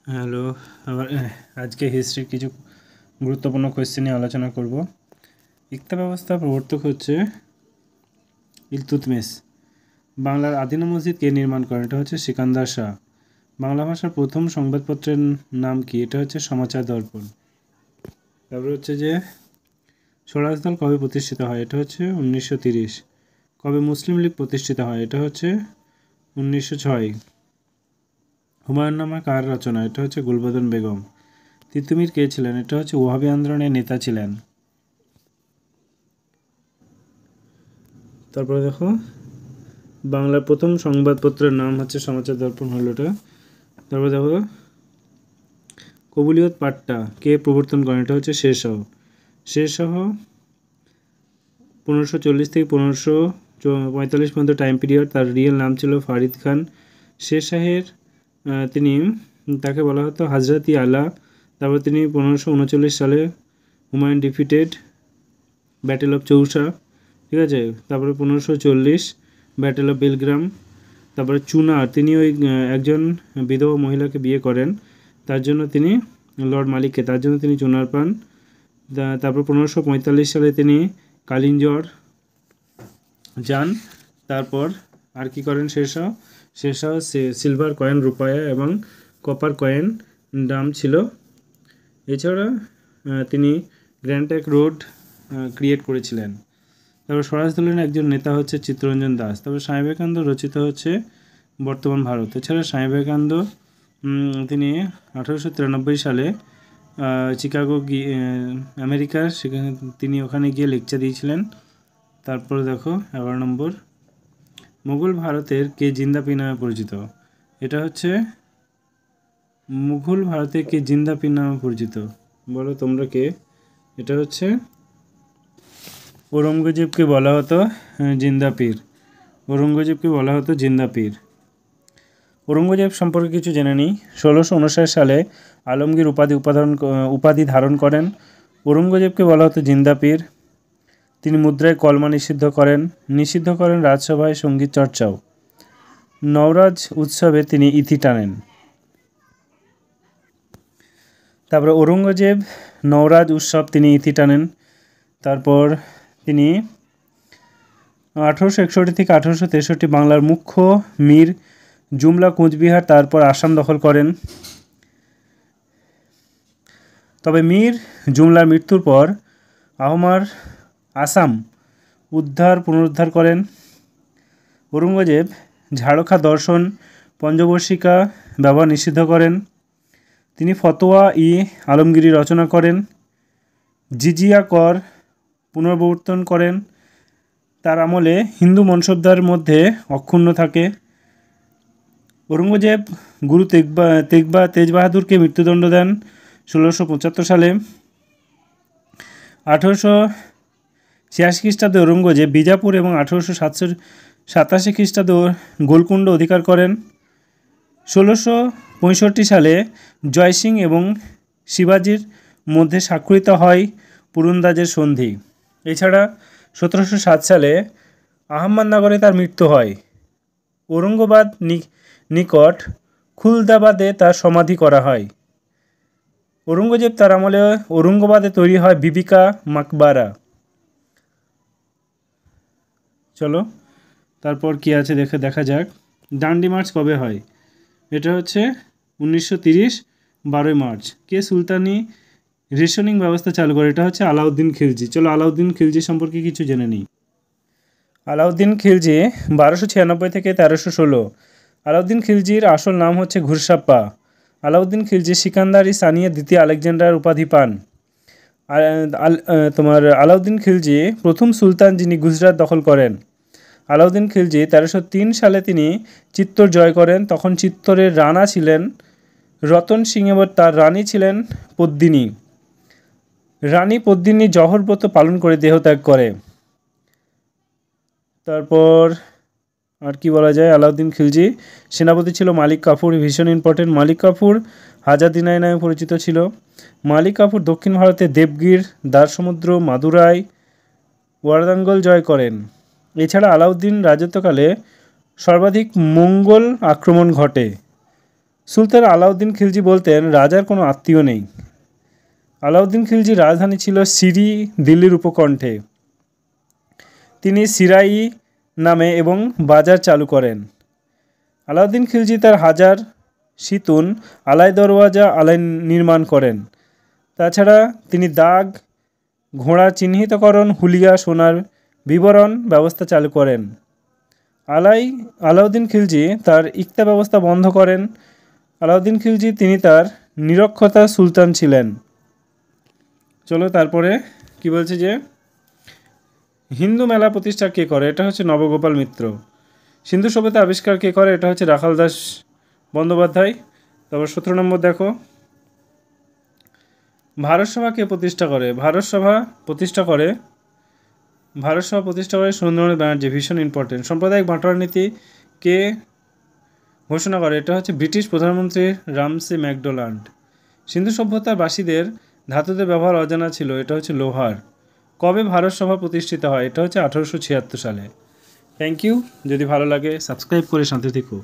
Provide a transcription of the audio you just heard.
Hello. আবার আজকে হিস্ট্রির কিছু গুরুত্বপূর্ণ কোয়েশ্চেন নিয়ে আলোচনা করব। ইকতা ব্যবস্থা প্রবর্তক হচ্ছে ইলতুৎমিশ। বাংলার আদিনা মসজিদ কে নির্মাণ করেন? এটা হচ্ছে সিকান্দার শাহ। বাংলা ভাষার প্রথম সংবাদপত্রের নাম কি? এটা হচ্ছে সমাচার দর্পণ। তারপর হচ্ছে যে স্বরাজ দল কবে প্রতিষ্ঠিত হয়? এটা হচ্ছে 1930। কবে মুসলিম লীগ প্রতিষ্ঠিত হয়? এটা হচ্ছে 1906। হুমায়ুন নামা কার রচনা? এটা হচ্ছে গুলবদন বেগম। তিতুমির কে ছিলেন? এটা হচ্ছে ওয়াহাবি আন্দোলনের নেতা ছিলেন। তারপরে দেখো বাংলার প্রথম সংবাদপত্রের নাম হচ্ছে সমাচার দর্পণ হলো এটা। তারপরে দেখো কবুলিয়ত পাঠটা কে প্রবর্তন করেন? এটা হচ্ছে শেরশাহ। শেরশাহ 1540 থেকে 1545 পর্যন্ত টাইম পিরিয়ড। তার রিয়েল নাম ছিল ফারিদ খান। শেরশাহের তাকে বলা হতো হাজরাতি আলা। তারপর তিনি 1539 সালে Humayun defeated battle of Chausa, ঠিক আছে। তারপরে 1540 ব্যাটেল অফ বেলগ্রাম। তারপরে চুনার, তিনি ওই একজন বিধবা মহিলাকে বিয়ে করেন, তার জন্য তিনি লর্ড মালিককে, তার জন্য তিনি চুনার পান। তারপর 1545 সালে তিনি কালিঞ্জর যান। তারপর আর কি করেন শেরশাহ? শেরশাহ সিলভার কয়েন, রূপায়া এবং কপার কয়েন দাম ছিল। এছাড়া তিনি গ্র্যান্ড ট্রাঙ্ক রোড ক্রিয়েট করেছিলেন। তারপর স্বরাজ দলের একজন নেতা হচ্ছে চিত্তরঞ্জন দাস। তারপর স্বামী বিবেকানন্দ রচিত হচ্ছে বর্তমান ভারত। এছাড়া স্বামী বিবেকানন্দ তিনি 1893 সালে চিকাগো আমেরিকার, সেখানে তিনি ওখানে গিয়ে লেকচার দিয়েছিলেন। তারপর দেখো 11 নম্বর, মুঘল ভারতের কে জিন্দা পীর নামে পরিচিত? এটা হচ্ছে মুঘল ভারতের কে জিন্দা পীর নামে পরিচিত, বলো তোমরা কে? এটা হচ্ছে ঔরঙ্গজেবকে বলা হতো জিন্দা পীর। ঔরঙ্গজেবকে বলা হতো জিন্দা পীর। ঔরঙ্গজেব সম্পর্কে কিছু জেনে নিই। 1659 সালে আলমগীর উপাধি ধারণ করেন। ঔরঙ্গজেবকে বলা হতো জিন্দা পীর। তিনি মুদ্রায় কলমা নিষিদ্ধ করেন রাজসভায় সঙ্গীত চর্চাও। নওরাজ উৎসবে তিনি ইতি টানেন। তারপরে ঔরঙ্গজেব নওরাজ উৎসব তিনি ইতি টানেন। তারপর তিনি 1861 থেকে 1863 বাংলার মুখ্য মীর জুমলা কোচবিহার তারপর আসাম দখল করেন। তবে মীর জুমলার মৃত্যুর পর আহমার আসাম পুনরুদ্ধার করেন। ঔরঙ্গজেব ঝাড়খা দর্শন পঞ্চবর্ষিকা ব্যবহার নিষিদ্ধ করেন। তিনি ফতোয়া ই আলমগীরি রচনা করেন। জিজিয়া কর পুনর্প্রবর্তন করেন। তার আমলে হিন্দু মনসবদার মধ্যে অক্ষুণ্ণ থাকে। ঔরঙ্গজেব গুরু তেজ বাহাদুরকে মৃত্যুদণ্ড দেন 1675 সালে। 1886 খ্রিস্টাব্দে ঔরঙ্গজেব বিজাপুর এবং 1887 খ্রিস্টাব্দে গোলকুণ্ড অধিকার করেন। 1665 সালে জয়সিং এবং শিবাজির মধ্যে স্বাক্ষরিত হয় পুরন্দাজের সন্ধি। এছাড়া 1707 সালে আহমদনগরে তার মৃত্যু হয়। ঔরঙ্গাবাদ নিকট খুলদাবাদে তার সমাধি করা হয়। ঔরঙ্গজেব তার আমলে ঔরঙ্গাবাদে তৈরি হয় বিবিকা মাকবারা। চলো তারপর কি আছে দেখা যাক। ডান্ডি মার্চ কবে হয়? এটা হচ্ছে 1930 12 মার্চ। কে সুলতানি রেশনিং ব্যবস্থা চালু করে? এটা হচ্ছে আলাউদ্দিন খিলজি। চলো আলাউদ্দিন খিলজি সম্পর্কে কিছু জেনে নিই। আলাউদ্দিন খিলজি 1296 থেকে 1316। আলাউদ্দিন খিলজির আসল নাম হচ্ছে ঘুরসাপ্পা। আলাউদ্দিন খিলজি সিকান্দার সানিয়ে দ্বিতীয় আলেকজান্ডার উপাধি পান। আলাউদ্দিন খিলজি প্রথম সুলতান যিনি গুজরাট দখল করেন। আলাউদ্দিন খিলজি 1303 সালে তিনি চিত্তর জয় করেন। তখন চিত্তরের রানা ছিলেন রতন সিং এবং তার রানী ছিলেন পদ্মিনী। রানী পদ্মিনী জহর ব্রত পালন করে দেহত্যাগ করে। তারপর আর কি বলা যায়, আলাউদ্দিন খিলজি সেনাপতি ছিল মালিক কাফুর। ভীষণ ইম্পর্টেন্ট। মালিক কাফুর হাজারদিনাই নামে পরিচিত ছিল। মালিক কাফুর দক্ষিণ ভারতে দেবগির, দ্বারসমুদ্র, মাদুরাই, ওয়ারাঙ্গল জয় করেন। এছাড়া আলাউদ্দিন রাজত্বকালে সর্বাধিক মঙ্গল আক্রমণ ঘটে। সুলতান আলাউদ্দিন খিলজি বলতেন রাজার কোনো আত্মীয় নেই। আলাউদ্দিন খিলজির রাজধানী ছিল সিরি, দিল্লির উপকণ্ঠে। তিনি সিরাই নামে এবং বাজার চালু করেন। আলাউদ্দিন খিলজি তার হাজার সিতুন, আলাই দরওয়াজা আলাই নির্মাণ করেন। তাছাড়া তিনি দাগ, ঘোড়া চিহ্নিতকরণ, হুলিয়া, সোনার বিবরণ ব্যবস্থা চালু করেন। আলাউদ্দিন খিলজি তার ইক্তা ব্যবস্থা বন্ধ করেন। আলাউদ্দিন খিলজি তিনি তার নিরক্ষতা সুলতান ছিলেন। চলো তারপরে কি বলছে যে হিন্দু মেলা প্রতিষ্ঠা কে করে? এটা হচ্ছে নবগোপাল মিত্র। সিন্ধু সভ্যতা আবিষ্কার কে করে? এটা হচ্ছে রাখাল দাস বন্দ্যোপাধ্যায়। তারপর 17 নম্বর দেখো, ভারত সভা কে প্রতিষ্ঠা করে? ভারত সভা প্রতিষ্ঠা করে সুরেন্দ্রনাথ ব্যানার্জি। ভীষণ ইম্পর্টেন্ট। সাম্প্রদায়িক বাঁটোয়ারা নীতি কে ঘোষণা করে? এটা হচ্ছে ব্রিটিশ প্রধানমন্ত্রী রামসে ম্যাকডোনাল্ড। সিন্ধু সভ্যতার বাসীদের ধাতুদের ব্যবহার অজানা ছিল। এটা হচ্ছে লোহার। কবে ভারত সভা প্রতিষ্ঠিত হয়? এটা হচ্ছে 1876 সালে। Thank you. যদি ভালো লাগে সাবস্ক্রাইব করে সাথে থেকো।